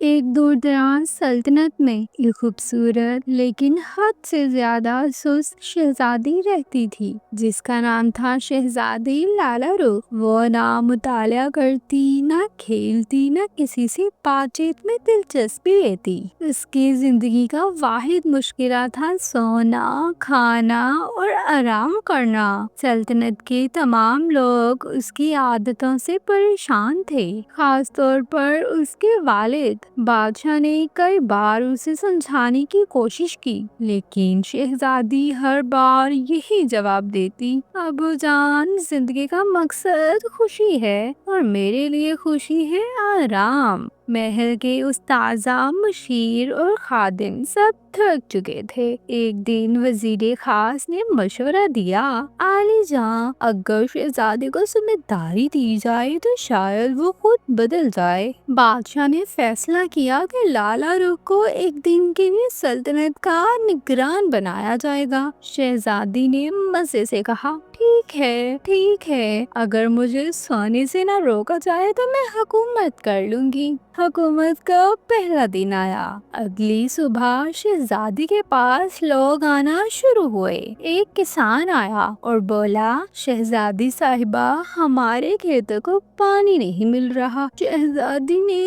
ایک دور دراز سلطنت میں ایک خوبصورت لیکن حد سے زیادہ سست شہزادی رہتی تھی جس کا نام تھا شہزادی لالا رخ۔ وہ نہ مطالعہ کرتی، نہ کھیلتی، نہ کسی سے بات چیت میں دلچسپی لیتی۔ اس کی زندگی کا واحد مشغلہ تھا سونا، کھانا اور آرام کرنا۔ سلطنت کے تمام لوگ اس کی عادتوں سے پریشان تھے، خاص طور پر اس کے والد۔ بادشاہ نے کئی بار اسے سمجھانے کی کوشش کی، لیکن شہزادی ہر بار یہی جواب دیتی: ابو جان، زندگی کا مقصد خوشی ہے اور میرے لیے خوشی ہے آرام۔ محل کے استاذہ، مشیر اور خادم سب تھک چکے تھے۔ ایک دن وزیر خاص نے مشورہ دیا: عالی جاں، اگر شہزادی کو ذمہ داری دی جائے تو شاید وہ خود بدل جائے۔ بادشاہ نے فیصلہ کیا کہ لالا رخ کو ایک دن کے لیے سلطنت کا نگران بنایا جائے گا۔ شہزادی نے مزے سے کہا: ٹھیک ہے، اگر مجھے سونے سے نہ روکا جائے تو میں حکومت کر لوں گی۔ حکومت کا پہلا دن آیا۔ اگلی صبح شہزادی کے پاس لوگ آنا شروع ہوئے۔ ایک کسان آیا اور بولا: شہزادی صاحبہ، ہمارے کھیتوں کو پانی نہیں مل رہا۔ شہزادی نے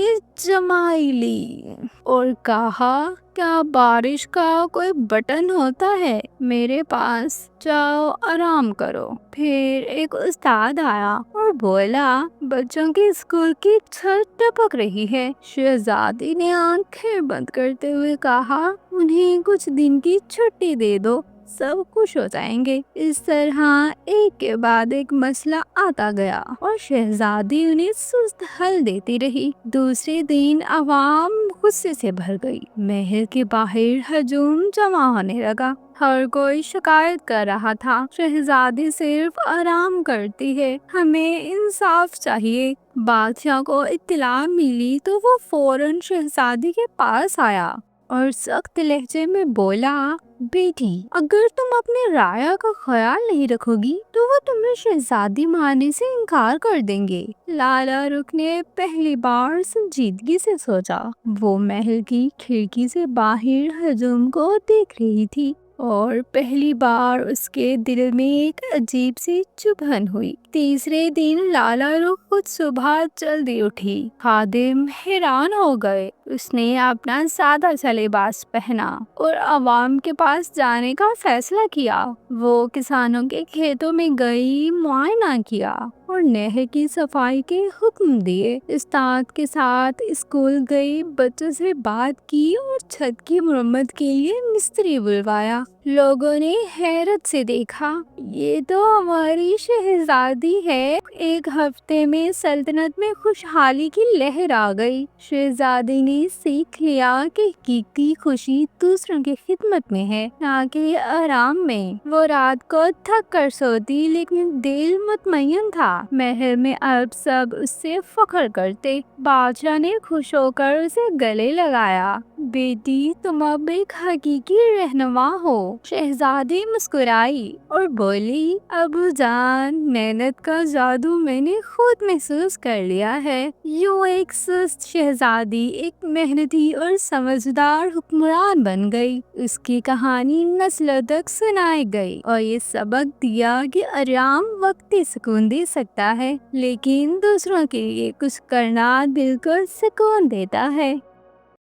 جمائی لی اور کہا: کیا بارش کا کوئی بٹن ہوتا ہے میرے پاس؟ جاؤ آرام کرو۔ پھر ایک استاد آیا اور بولا: بچوں کے اسکول کی چھت ٹپک رہی ہے۔ شہزادی نے آنکھیں بند کرتے ہوئے کہا: انہیں کچھ دن کی چھٹی دے دو، سب خوش ہو جائیں گے۔ اس طرح ایک کے بعد ایک مسئلہ آتا گیا اور شہزادی انہیں سست حل دیتی رہی۔ دوسرے دن عوام غصے سے بھر گئی۔ محل کے باہر ہجوم جمع ہونے لگا۔ ہر کوئی شکایت کر رہا تھا: شہزادی صرف آرام کرتی ہے، ہمیں انصاف چاہیے۔ بادشاہ کو اطلاع ملی تو وہ فوراً شہزادی کے پاس آیا اور سخت لہجے میں بولا: بیٹی، اگر تم اپنے رعایا کا خیال نہیں رکھو گی تو وہ تمہیں شہزادی ماننے سے انکار کر دیں گے۔ لالا رخ نے پہلی بار سنجیدگی سے سوچا۔ وہ محل کی کھڑکی سے باہر ہجوم کو دیکھ رہی تھی اور پہلی بار اس کے دل میں ایک عجیب سی چبھن ہوئی۔ تیسرے دن لالا رخ خود صبح جلدی اٹھی۔ خادم حیران ہو گئے۔ اس نے اپنا سادہ سا لباس پہنا اور عوام کے پاس جانے کا فیصلہ کیا۔ وہ کسانوں کے کھیتوں میں گئی، معائنہ کیا اور نہر کی صفائی کے حکم دیے۔ استاد کے ساتھ اسکول گئی، بچوں سے بات کی اور چھت کی مرمت کے لیے مستری بلوایا۔ لوگوں نے حیرت سے دیکھا، یہ تو ہماری شہزادی ہے۔ ایک ہفتے میں سلطنت میں خوشحالی کی لہر آ گئی۔ شہزادی نے سیکھ لیا کہ حقیقی خوشی دوسروں کی خدمت میں ہے، نہ کہ آرام میں۔ وہ رات کو تھک کر سوتی لیکن دل مطمئن تھا۔ محل میں اب سب اس سے فخر کرتے۔ بادشاہ نے خوش ہو کر اسے گلے لگایا: بیٹی، تم اب ایک حقیقی رہنما ہو۔ شہزادی مسکرائی اور بولی: ابو جان، محنت کا جادو میں نے خود محسوس کر لیا ہے۔ یوں ایک سست شہزادی ایک محنتی اور سمجھدار حکمران بن گئی۔ اس کی کہانی نسلوں تک سنائی گئی اور یہ سبق دیا کہ آرام وقتی سکون دے سکتا ہے، لیکن دوسروں کے لیے کچھ کرنا دل کو سکون دیتا ہے۔